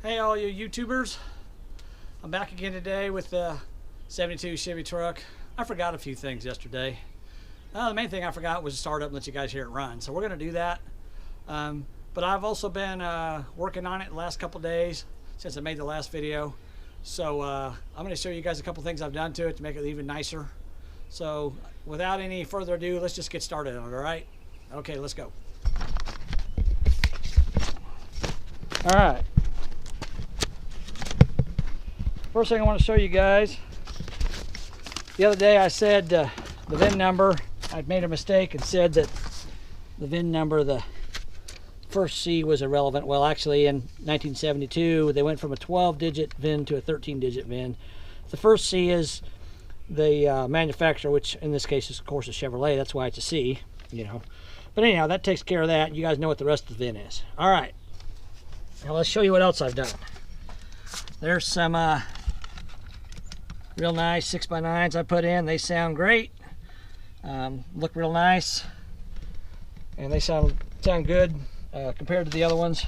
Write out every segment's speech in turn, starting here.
Hey all you YouTubers, I'm back again today with the 72 Chevy truck. I forgot a few things yesterday. The main thing I forgot was to start up and let you guys hear it run. So we're going to do that. But I've also been working on it the last couple days since I made the last video. So I'm going to show you guys a couple things I've done to it to make it even nicer. So without any further ado, let's just get started on it, all right? Okay, let's go. All right. First thing I want to show you guys, the other day I said the VIN number, I'd made a mistake and said that the VIN number, the first C was irrelevant. Well, actually in 1972, they went from a 12-digit VIN to a 13-digit VIN. The first C is the manufacturer, which in this case is of course a Chevrolet, that's why it's a C, you know. But anyhow, that takes care of that. You guys know what the rest of the VIN is. All right, now let's show you what else I've done. There's some real nice 6x9s I put in. They sound great, look real nice, and they sound good compared to the other ones.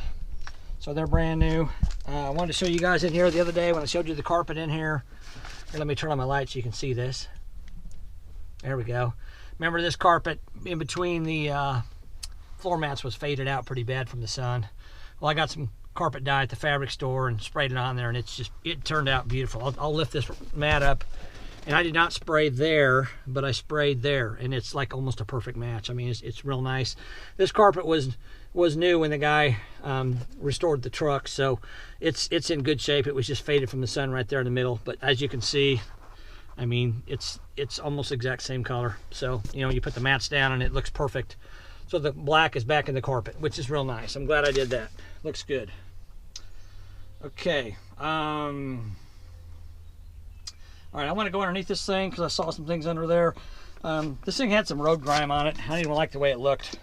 So they're brand new. I wanted to show you guys in here the other day when I showed you the carpet in here. Here, let me turn on my light so you can see this. There we go. Remember, this carpet in between the floor mats was faded out pretty bad from the sun. Well, I got some carpet dye at the fabric store and sprayed it on there, and it turned out beautiful. I'll lift this mat up, and I did not spray there, but I sprayed there, and it's like almost a perfect match. I mean, it's real nice. This carpet was new when the guy restored the truck, so it's in good shape. It was just faded from the sun right there in the middle, but as you can see, I mean, it's almost exact same color. So, you know, you put the mats down and it looks perfect. So the black is back in the carpet, which is real nice. I'm glad I did that. Looks good. Okay. All right, I want to go underneath this thing because I saw some things under there. This thing had some road grime on it. I didn't even like the way it looked.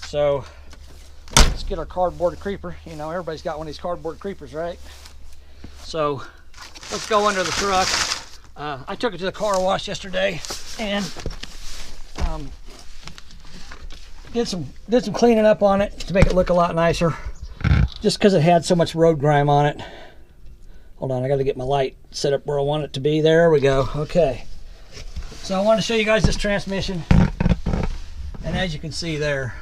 So let's get our cardboard creeper. You know, everybody's got one of these cardboard creepers, right? So let's go under the truck. I took it to the car wash yesterday and did some cleaning up on it to make it look a lot nicer, just because it had so much road grime on it. Hold on, I got to get my light set up where I want it to be. There we go. Okay, so I want to show you guys this transmission, and as you can see there,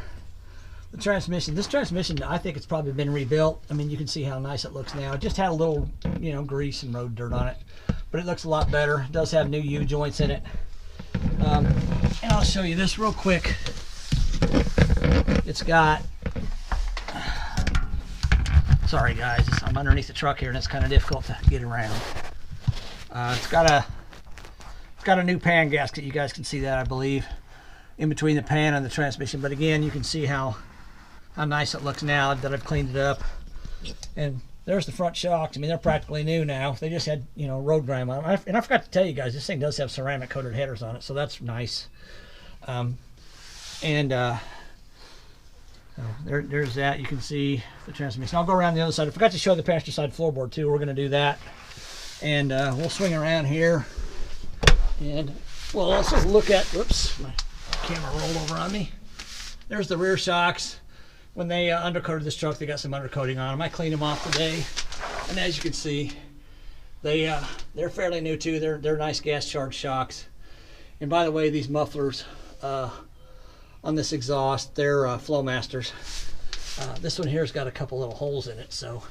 the transmission, this transmission, I think it's probably been rebuilt. I mean, you can see how nice it looks now. It just had a little, you know, grease and road dirt on it, but it looks a lot better. It does have new U-joints in it. And I'll show you this real quick. It's got, sorry guys, I'm underneath the truck here and it's kind of difficult to get around. It's got a new pan gasket. You guys can see that, I believe, in between the pan and the transmission. But again, you can see how nice it looks now that I've cleaned it up. And there's the front shocks. I mean, they're practically new now. They just had, you know, road grime on them. And I forgot to tell you guys, this thing does have ceramic coated headers on it, so that's nice. There's that. You can see the transmission. I'll go around the other side. I forgot to show the passenger side floorboard too. We're going to do that, and we'll swing around here, and we'll also look at, whoops, my camera rolled over on me. There's the rear shocks. When they undercoated this truck, they got some undercoating on them. I cleaned them off today, and as you can see, they're fairly new too. They're nice gas charged shocks. And by the way, these mufflers on this exhaust, they're Flowmasters. This one here's got a couple little holes in it, so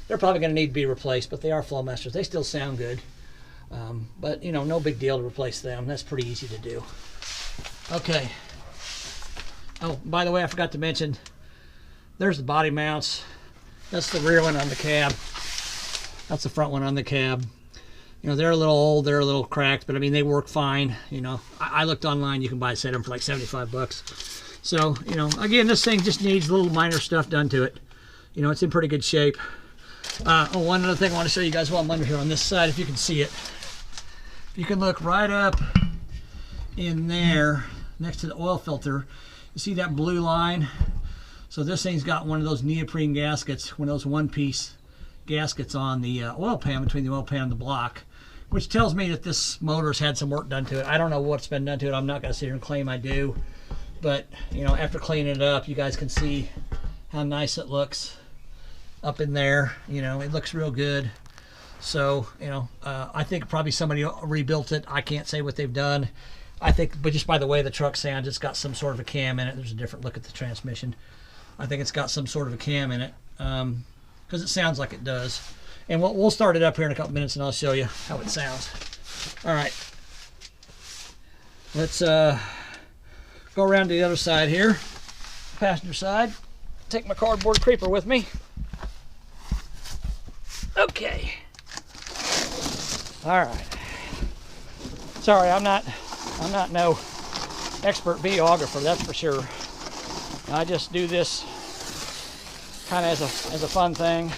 they're probably going to need to be replaced, but they are Flowmasters. They still sound good, but you know, no big deal to replace them. That's pretty easy to do. Okay. Oh, by the way, I forgot to mention, there's the body mounts. That's the rear one on the cab. That's the front one on the cab. You know, they're a little old, they're a little cracked, but I mean, they work fine. You know, I looked online, you can buy a set of them for like 75 bucks. So, you know, again, this thing just needs little minor stuff done to it. You know, it's in pretty good shape. Oh, one other thing I want to show you guys while I'm under here on this side, if you can see it. You can look right up in there next to the oil filter. You see that blue line? So this thing's got one of those neoprene gaskets, one of those one-piece gaskets on the oil pan, between the oil pan and the block, which tells me that this motor's had some work done to it. I don't know what's been done to it. I'm not going to sit here and claim I do, but you know, after cleaning it up, you guys can see how nice it looks. up in there. You know, it looks real good. So, you know, I think probably somebody rebuilt it. I can't say what they've done. I think, but just by the way the truck sounds, it's got some sort of a cam in it. There's a different look at the transmission. I think it's got some sort of a cam in it because it sounds like it does. And we'll start it up here in a couple minutes and I'll show you how it sounds. All right. Let's go around to the other side here, passenger side. Take my cardboard creeper with me. Okay. All right. Sorry, I'm not no expert videographer, that's for sure. I just do this kind of as a fun thing.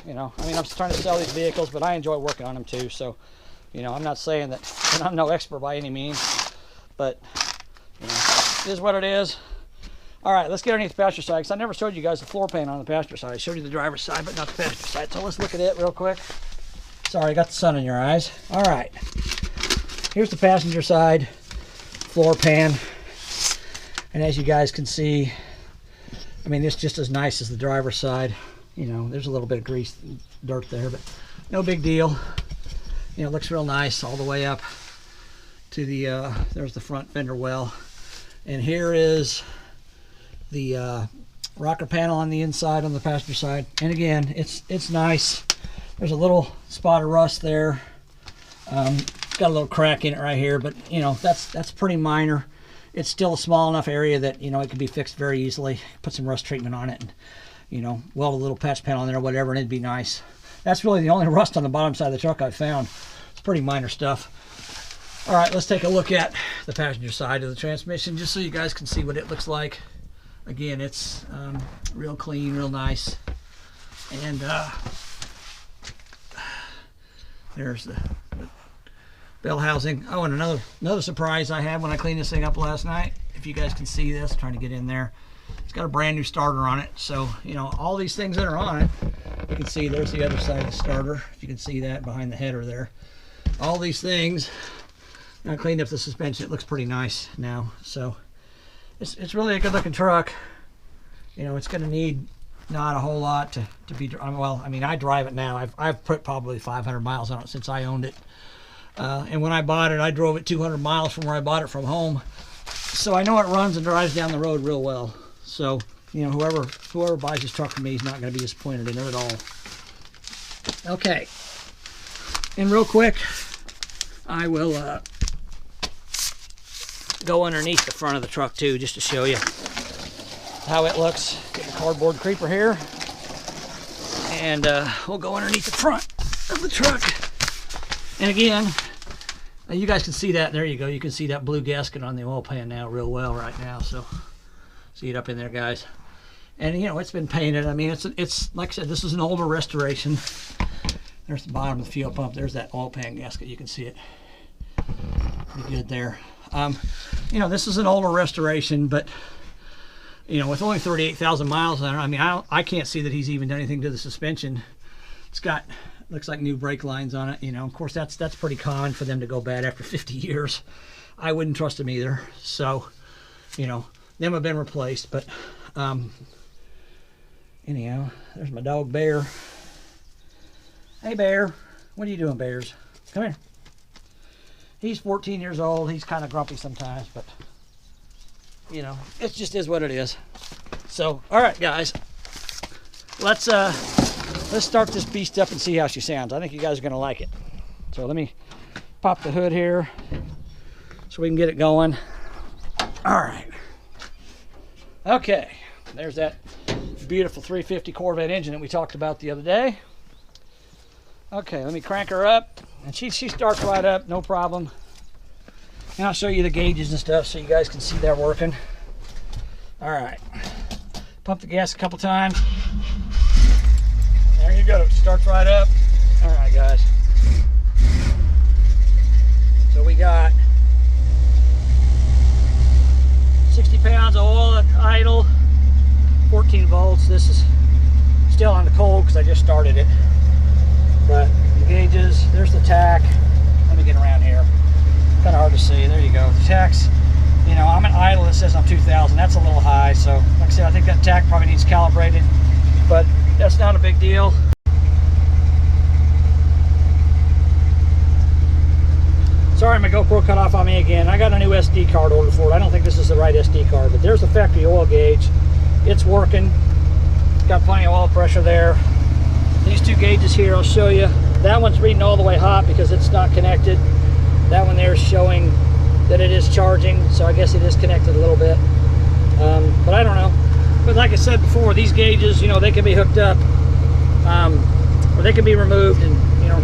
You know, I mean, I'm trying to sell these vehicles, but I enjoy working on them too. So, you know, I'm not saying that I'm no expert by any means, but you know, it is what it is. All right, let's get underneath the passenger side, because I never showed you guys the floor pan on the passenger side. I showed you the driver's side, but not the passenger side. So let's look at it real quick. Sorry, I got the sun in your eyes. All right, here's the passenger side floor pan. And as you guys can see, I mean, it's just as nice as the driver's side. You know, there's a little bit of grease, dirt there, but no big deal. You know, it looks real nice all the way up to the, there's the front fender well. And here is the rocker panel on the inside on the passenger side. And again, it's nice. There's a little spot of rust there. Got a little crack in it right here, but you know, that's pretty minor. It's still a small enough area that, you know, it can be fixed very easily. Put some rust treatment on it and, you know, weld a little patch panel in there or whatever, and it'd be nice. That's really the only rust on the bottom side of the truck I've found. It's pretty minor stuff. All right, let's take a look at the passenger side of the transmission just so you guys can see what it looks like. Again, it's real clean, real nice. And there's the bell housing. Oh, and another surprise I had when I cleaned this thing up last night. If you guys can see this, trying to get in there. It's got a brand new starter on it. So, you know, all these things that are on it, you can see there's the other side of the starter. If you can see that behind the header there. All these things, I cleaned up the suspension. It looks pretty nice now. So it's really a good looking truck. You know, it's going to need not a whole lot to be, well, I mean, I drive it now. I've put probably 500 miles on it since I owned it. And when I bought it, I drove it 200 miles from where I bought it from home. So I know it runs and drives down the road real well. So, you know, whoever buys this truck from me is not going to be disappointed in it at all. Okay. And real quick, I will go underneath the front of the truck too, just to show you how it looks. Get the cardboard creeper here. And we'll go underneath the front of the truck. And again, you guys can see that. There you go. You can see that blue gasket on the oil pan now real well right now. So see it up in there, guys. And you know, it's been painted. I mean, it's like I said, this is an older restoration. There's the bottom of the fuel pump. There's that oil pan gasket. You can see it. Pretty good there. You know, this is an older restoration, but you know, with only 38,000 miles on it, I mean, I can't see that he's even done anything to the suspension. It's got, looks like new brake lines on it. You know, of course, that's pretty common for them to go bad after 50 years. I wouldn't trust them either. So, you know, them have been replaced. But anyhow, there's my dog Bear. Hey Bear, what are you doing, Bears? Come here. He's 14 years old. He's kind of grumpy sometimes, but you know, it just is what it is. So, all right, guys, let's start this beast up and see how she sounds. I think you guys are gonna like it. So let me pop the hood here so we can get it going. All right. Okay, there's that beautiful 350 Corvette engine that we talked about the other day. Okay, let me crank her up, and she starts right up, no problem. And I'll show you the gauges and stuff so you guys can see that working. All right, pump the gas a couple times. There you go, starts right up. All right, guys. So we got 60 pounds of oil at idle, 14 volts. This is still on the cold because I just started it. But the gauges, there's the tack. Let me get around here. Kind of hard to see. There you go. The tacks, you know, I'm at idle. It says I'm 2,000. That's a little high. So, like I said, I think that tack probably needs calibrated. But That's not a big deal. Sorry, my GoPro cut off on me again. I got a new SD card ordered for it. I don't think this is the right SD card, but there's the factory oil gauge. It's working. It's got plenty of oil pressure there. These two gauges here, I'll show you. That one's reading all the way hot because it's not connected. That one there is showing that it is charging, so I guess it is connected a little bit. But I don't know. But like I said before, these gauges, you know, they can be hooked up, or they can be removed and, you know,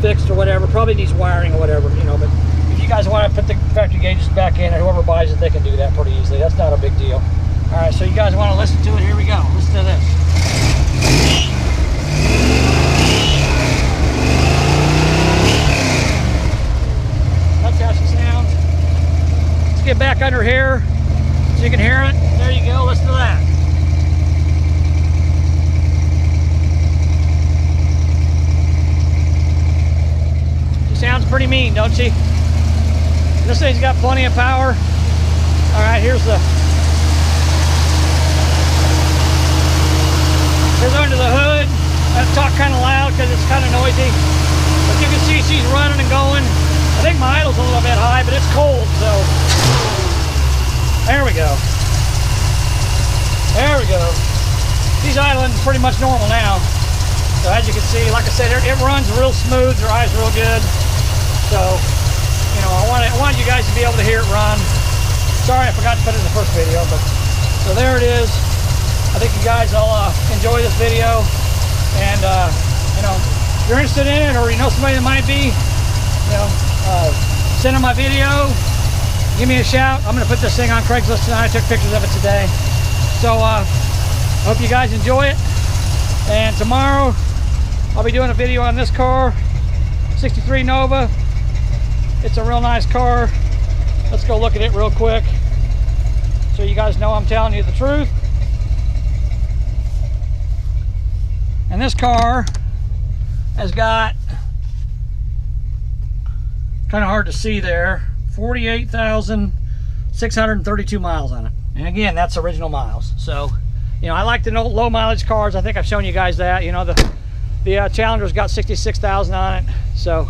fixed or whatever. Probably needs wiring or whatever, you know. But if you guys want to put the factory gauges back in, or whoever buys it, they can do that pretty easily. That's not a big deal. All right, so you guys want to listen to it? Here we go. Listen to this. That's how she sounds. Let's get back under here so you can hear it. There you go. Listen to that. She sounds pretty mean, don't she? This thing's got plenty of power. All right, here's under the hood. I talk kind of loud because it's kind of noisy. But you can see she's running and going. I think my idle's a little bit high, but it's cold, so there we go. There we go. She's idling pretty much normal now. So as you can see, like I said, it runs real smooth. Her eyes real good. So, you know, I wanted you guys to be able to hear it run. Sorry, I forgot to put it in the first video, but so there it is. I think you guys will enjoy this video, and you know, if you're interested in it, or you know somebody that might be, you know, send them my video. Give me a shout. I'm going to put this thing on Craigslist tonight. I took pictures of it today. So hope you guys enjoy it. And tomorrow I'll be doing a video on this car, 63 Nova. It's a real nice car. Let's go look at it real quick so you guys know I'm telling you the truth. And this car has got, kind of hard to see there, 48,632 miles on it. And again, that's original miles. So, you know, I like the low mileage cars. I think I've shown you guys that. You know, the Challenger's got 66,000 on it. So,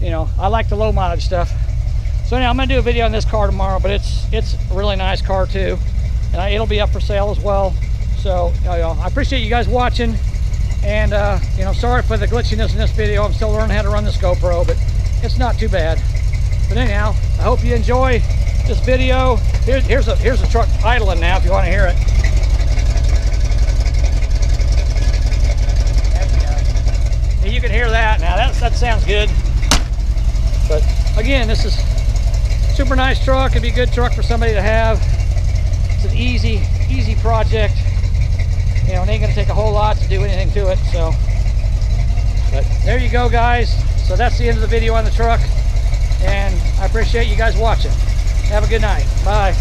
you know, I like the low mileage stuff. So now I'm going to do a video on this car tomorrow, but it's a really nice car too. And it'll be up for sale as well. So, you know, I appreciate you guys watching. And, you know, sorry for the glitchiness in this video. I'm still learning how to run this GoPro, but it's not too bad. But anyhow, I hope you enjoy this video. Here's a truck idling now if you want to hear it. You can hear that now. That sounds good. But again, this is a super nice truck. It'd be a good truck for somebody to have. It's an easy project. You know, it ain't gonna take a whole lot to do anything to it. So, but there you go, guys. So that's the end of the video on the truck. And I appreciate you guys watching. Have a good night. Bye.